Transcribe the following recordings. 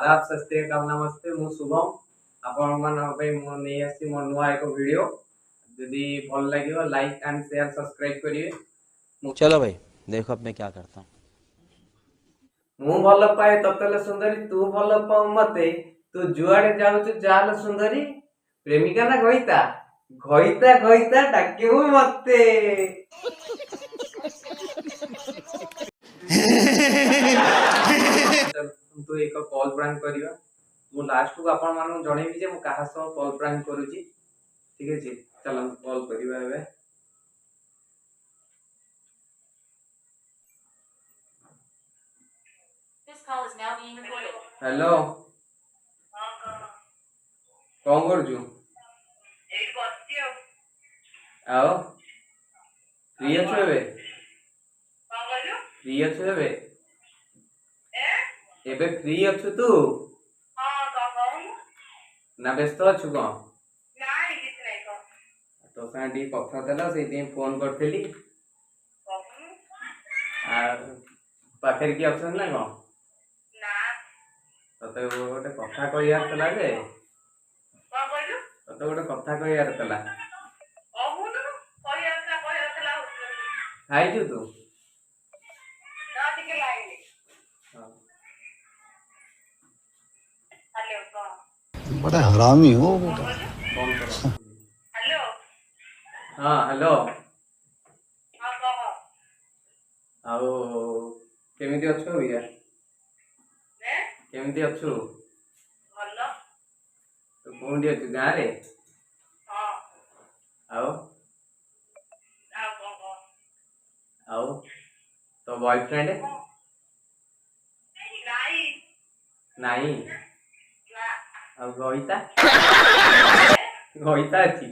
आदाब सत श्रीकाल नमस्ते मु शुभम आपण मान मु नहीं आसी मो नुआ एक वीडियो जदी भल लागियो लाइक एंड शेयर सब्सक्राइब करिवे। चलो भाई देखो अब मैं क्या करता हूँ। मु भल पाए ततले सुंदरी तू भल पाऊ मते तू जुआड़े जाउछु जाल सुंदरी प्रेमिका ना घइता घइता घइता डाकिबु मते। तो एक कॉल प्रैंक करिवा मु लास्ट को आपण मानु जणेबी जे मु कहा सह कॉल प्रैंक करूची ठीक है जी। चलो कॉल करिवा एबे। हेलो कौन करजु आओ फ्री अच्छो एबे फ्री अच्छो एबे एबे फ्री अच्छु तू ना व्यस्त अच्छु कौन तो साथी कथा थला से फोन करथली पाखे किए अच्छा ना कौन तते गोटे कथा कहियार थला जे तते गोटे कथा कहियार थला खाइछु तू बड़ा हरामी हो बेटा। कौन करो हाँ हेलो आओ केमिति अच्छो भैया केमिति अच्छो तो कोंडी अच्छो गाँ रे आओ आओ तो बॉयफ्रेंड नहीं ଆଉ ଗଇତା ଗଇତା ଅଛି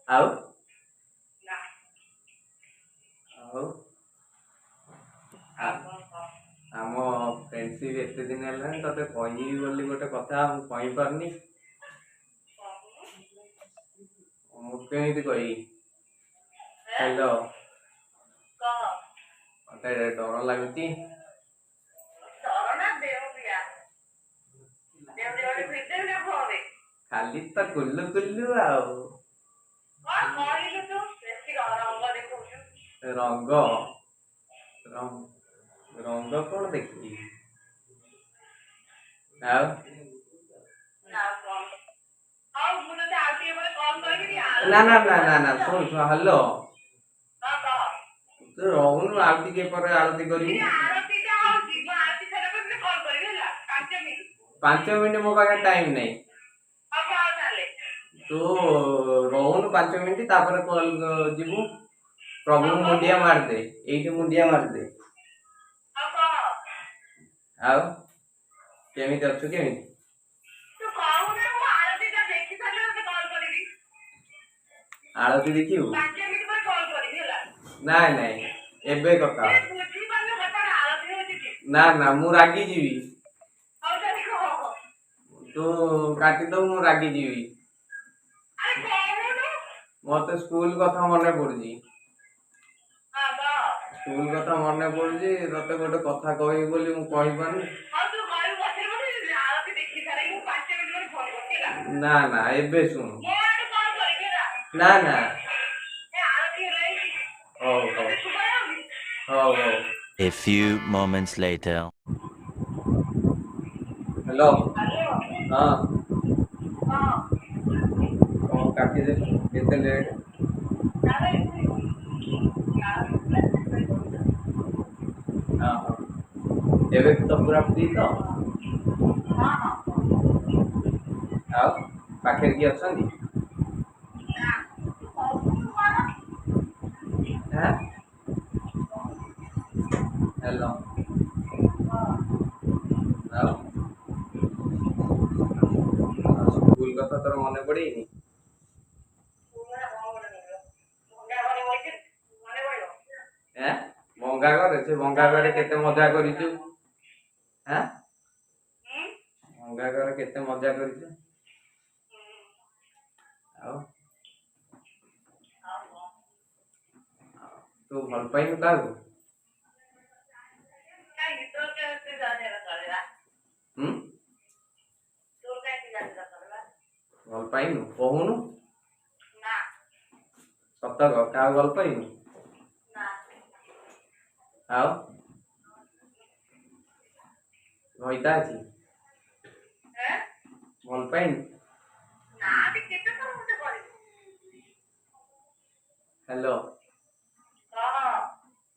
ଆଉ ଆଉ ଆମ फ्रेंडशिप एते दिन हेलानी तते कहिबी बोली गोटे कथा मु कहि पारनी मु केमिति कहि हेलो मते डर लागुची खाली तो कुल्लू कुल्लू आओ रंग रंग कौन देखी ना ना ना ना ना सुन सुन हेलो तू रहूनु आरती के पर आरती करी 5 मिनट मो पाखे टाइम नहीं तू रहूनु 5 मिनट तापर कॉल जीवु प्रभु मुंडिया मार दे एठी मुंडिया मार दे आओ केमिति अच्छु केमिति आरती देखियो ना नहीं एबे कथा ना ना मु रागी जीवी तू काटी दो मु रागी जीवी मते स्कूल कथा मने पड़जी स्कूल कथा मने पड़जी तते गोटे कथा कहि बोली मु कहि पानी ना ना एबे सुन ना ना हो हो हो A few moments later. Hello हाँ काटी दे केते लेट हाँ हाँ एबे तो पूरा फ्री तो आओ पाखे की अछंदी हां हेलो आओ स्कूल कथा तोर मने पड़ेनी हैं भंगा घरे से भंगा घरे केते मजा करिछु हैं भंगा घरे केते मजा करिछु आओ तू भल पाइनु काहू ସତ କହ କାହାକୁ ଭଲ ପାଇନୁ? ଆଉ ଘଇତା ଅଛି ଭଲ ପାଇନୁ? ହ୍ୟାଲୋ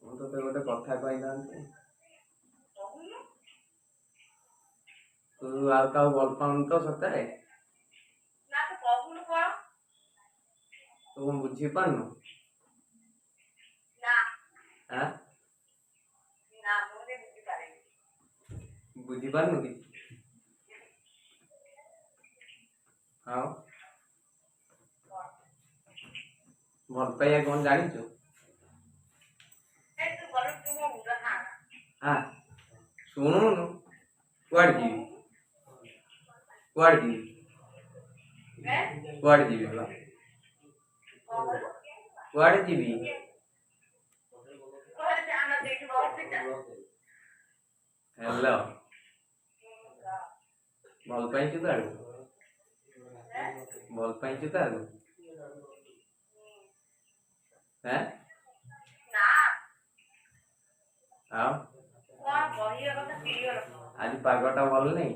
ମୁଁ ତତେ ଗୋଟେ କଥା କହିଥାନ୍ତି। ତୁ ଆଉ କାହାକୁ ଭଲ ପାଉନୁ ତ ସତରେ? ତୁ କଣ ବୁଝିପାରୁନୁ? ଆଁ ବୁଝିପାରୁନୁ କିଛି? ଆଉ ଭଲ ପାଇବା କଣ ଜାଣିଛୁ? ହଁ ଶୁଣୁନୁ କୁଆଡେ ଯିବି? କୁଆଡେ ଯିବି? କୁଆଡେ ଯିବି ବା? କୁଆଡେ ଯିବି? ହ୍ୟାଲୋ ଭଲ ପାଇଛୁ ତାକୁ? ଭଲ ପାଇଛୁ ତାକୁ? ହେଁ ଆଉ ଆଜି ପାଗଟା ଭଲ ନାହିଁ?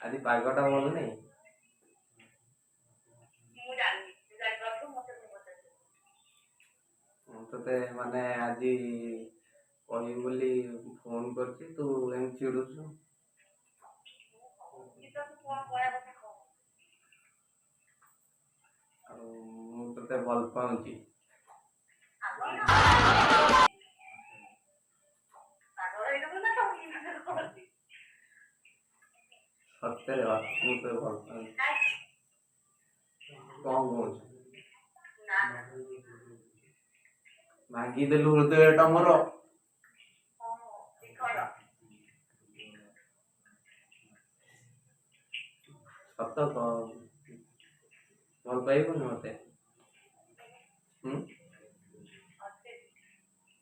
ଆଜି ପାଗଟା ଭଲ ନାହିଁ? ମୁଁ ତତେ ମାନେ ଆଜି କହିବି ବୋଲି ଫୋନ କରିଛି, ତୁ ଏମିତି ଚିଡୁଛୁ। ଆଉ ମୁଁ ତତେ ଭଲ ପାଉଛି। ସତରେ ବା ମୁଁ ତତେ ଭଲ ପାଉଛି। କଣ କହୁଛୁ? ଭାଙ୍ଗିଦେଲୁ ହୃଦୟଟା ମୋର। ସତ କହ ଭଲ ପାଇବୁନି ମତେ?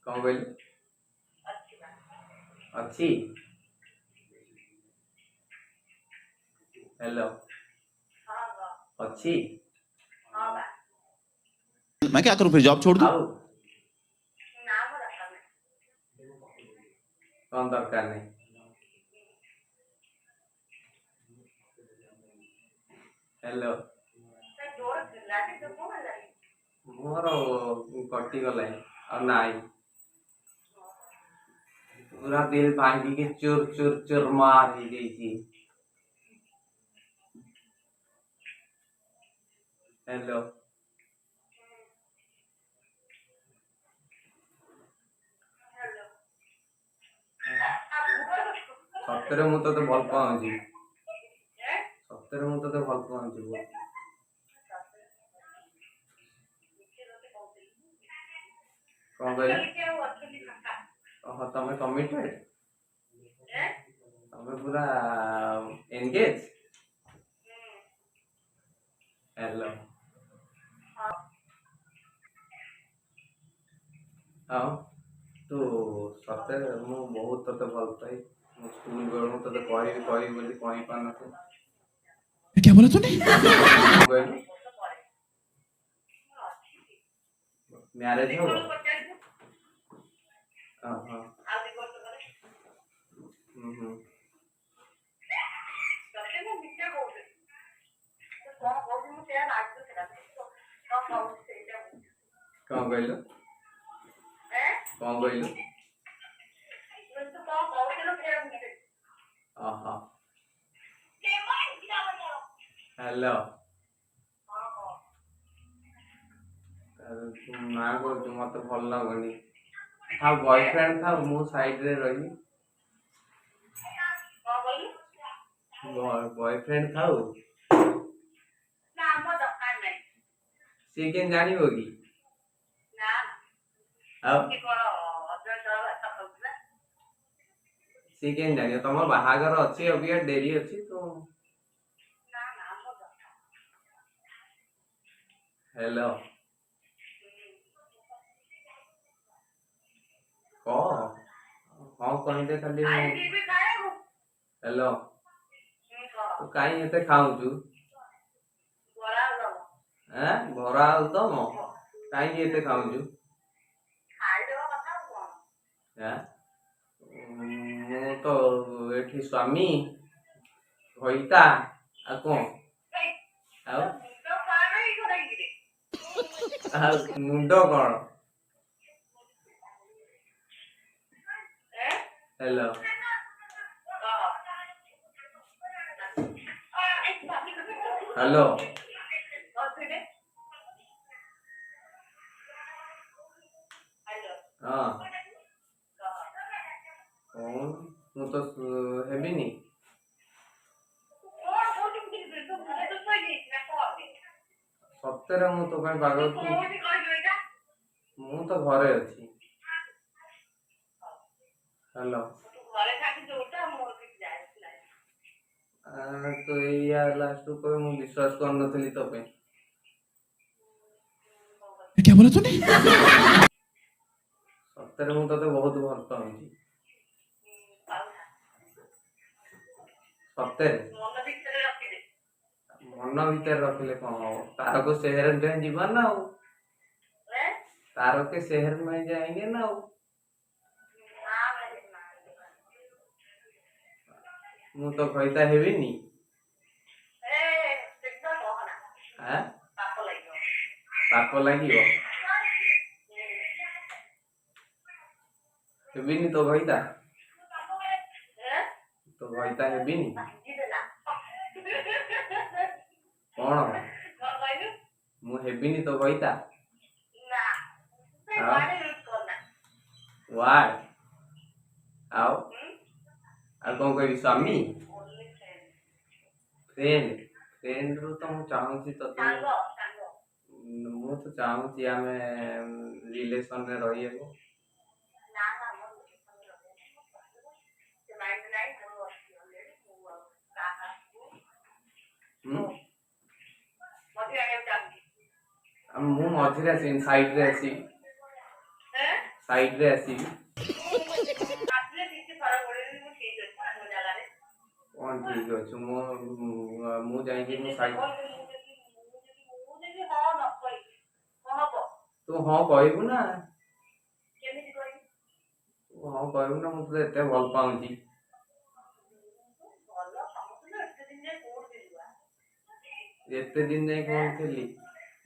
କଣ କହିଲୁ? ଅଛି? ହ୍ୟାଲୋ ଅଛି? मैं क्या करूं फिर जॉब छोड़ दूं? ଆଉ କଣ ଦରକାର ନାହିଁ? ହ୍ୟାଲୋ ମୋର କଟିଗଲାଣି ଆଉ ନାହିଁ। पूरा दिल भांगी के चूर चूर चूरमार ही गई थी। हेलो सତରେ ମୁଁ ତତେ ଭଲ ପାଉଛି। ସତରେ ମୁଁ ତତେ ଭଲ ପାଉଛି। କଣ କହିଲ? ଓହୋ ତମେ କମିଟେଡ୍? ତମେ ପୁରା ଏନଗେଜ? ହ୍ୟାଲୋ ଆଉ ତୁ ସତରେ ମୁଁ ବହୁତ ତତେ ଭଲ ପାଇ। ମୁଁ ସ୍କୁଲ ବେଳୁ ମୁଁ ତତେ କହିବି କହିବି ବୋଲି କହିପାରୁନଥିଲି। क्या बोला तूने? କଣ କହିଲୁ? ମ୍ୟାରେଜ ହବ? ଓହୋ ହୁଁ କଣ କହିଲୁ? କଣ କହିଲୁ? ଓହୋ ହ୍ୟାଲୋ ନା କହୁଛୁ ମତେ ଭଲ ଲାଗୁନି। ଥାଉ ବୟଫ୍ରେଣ୍ଡ ଥାଉ ମୁଁ ସାଇଡରେ ରହିବି। ବୟଫ୍ରେଣ୍ଡ ଥାଉ ସିଏ କେମିତି ଜାଣିବ କି? ଆଉ ସିଏ କେମିତି ଜାଣିବ? ତମ ବାହାଘର ଅଛି ଅବିକା ଡେରି ଅଛି ତ। ହ୍ୟାଲୋ କହ ହଁ କହିଦେ ଖାଲି। ହ୍ୟାଲୋ ତୁ କାହିଁ ଏତେ ଖାଉଛୁ? ବରା ଆଳୁଦମ କାହିଁକି ଏତେ ଖାଉଛୁ? ମୁଁ ତ ଏଠି ସ୍ୱାମୀ ଘଇତା ଆଉ କଣ ଆଉ ମୁଣ୍ଡ କଣ? ହ୍ୟାଲୋ ହ୍ୟାଲୋ ହଁ କଣ ମୁଁ ତ ହେବିନି। ସତରେ ମୁଁ ତୋ ପାଇଁ ପାଗଳ। ମୁଁ ତ ଘରେ ଅଛି। ହ୍ୟାଲୋ ତ ଏଇଆ ଲାଷ୍ଟ କହିବ ମୁଁ ବିଶ୍ୱାସ କରୁନଥିଲି ତୋ ପାଇଁ। क्या बोला तूने? ସତରେ ମୁଁ ତତେ ବହୁତ ଭଲ ପାଉଛି। ସତରେ ମନ ଭିତରେ ରଖିଲେ କଣ ହବ? तारों को शहर में जीवा ना हो, तारों के शहर में जाएंगे ना हो। ମୁଁ ତ ଘଇତା ହେବିନି। ପାପ ଲାଗିବ ହେବିନି ତ ଘଇତା। ତ ଘଇତା ହେବିନି କଣ ମୁଁ ହେବିନି ତ ଘଇତା। ୱାଇ ଆଉ କଣ କହିବି? ସ୍ୱାମୀ ଫ୍ରେଣ୍ଡରୁ ତ ମୁଁ ଚାହୁଁଛି ତତେ। ମୁଁ ତ ଚାହୁଁଛି ଆମେ ରିଲେସନରେ ରହିବାକୁ। ମୁଁ ମଝିରେ ଆସିବି, ସାଇଡରେ ଆସିବି। କଣ ଠିକ ଅଛି? ମୁଁ ଯାଇକି ମୁଁ ସାଇଡ। ତୁ ହଁ କହିବୁ ନା। ତୁ ହଁ କହିବୁ ନା। ମୁଁ ତତେ ଏତେ ଭଲ ପାଉଛି। ଏତେ ଦିନ ଯାଇ କଣ ଥିଲି?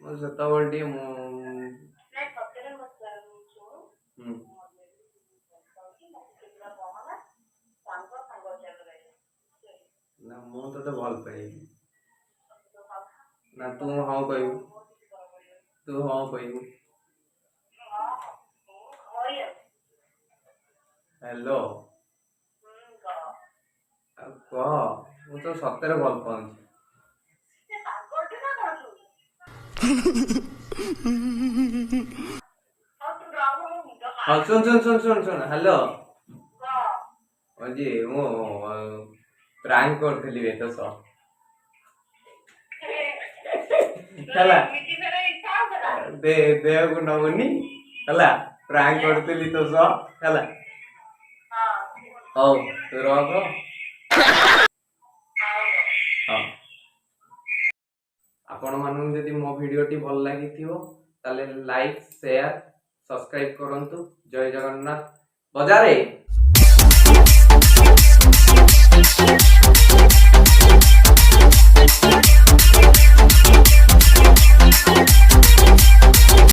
ମୁଁ ସେତେବେଳେ ଟିକେ ନା ମୁଁ ତତେ ଭଲ ପାଇବି ନା। ତୁ ହଁ କହିବୁ। ତୁ ହଁ କହିବୁ। ହ୍ୟାଲୋ ଆଉ କହ। ମୁଁ ତ ସତରେ ଭଲ ପାଉଛି। ହଁ ଶୁଣ ହ୍ୟାଲୋ ଯେ ମୁଁ ପ୍ରାଙ୍କ କରିଥିଲି ବେ ତୋ ସହ ହେଲା। ଦେହକୁ ନବୁନି ହେଲା। ପ୍ରାଙ୍କ କରିଥିଲି ତୋ ସହ ହେଲା। ହଉ ତୁ ରଖ। ହଁ ଆପଣ ମାନଙ୍କୁ ଯଦି ମୋ ଭିଡିଓଟି ଭଲ ଲାଗିଥିବ ତାହେଲେ ଲାଇକ୍, ସେୟାର, ସବସ୍କ୍ରାଇବ କରନ୍ତୁ। ଜୟ ଜଗନ୍ନାଥ। ବଜାରେ।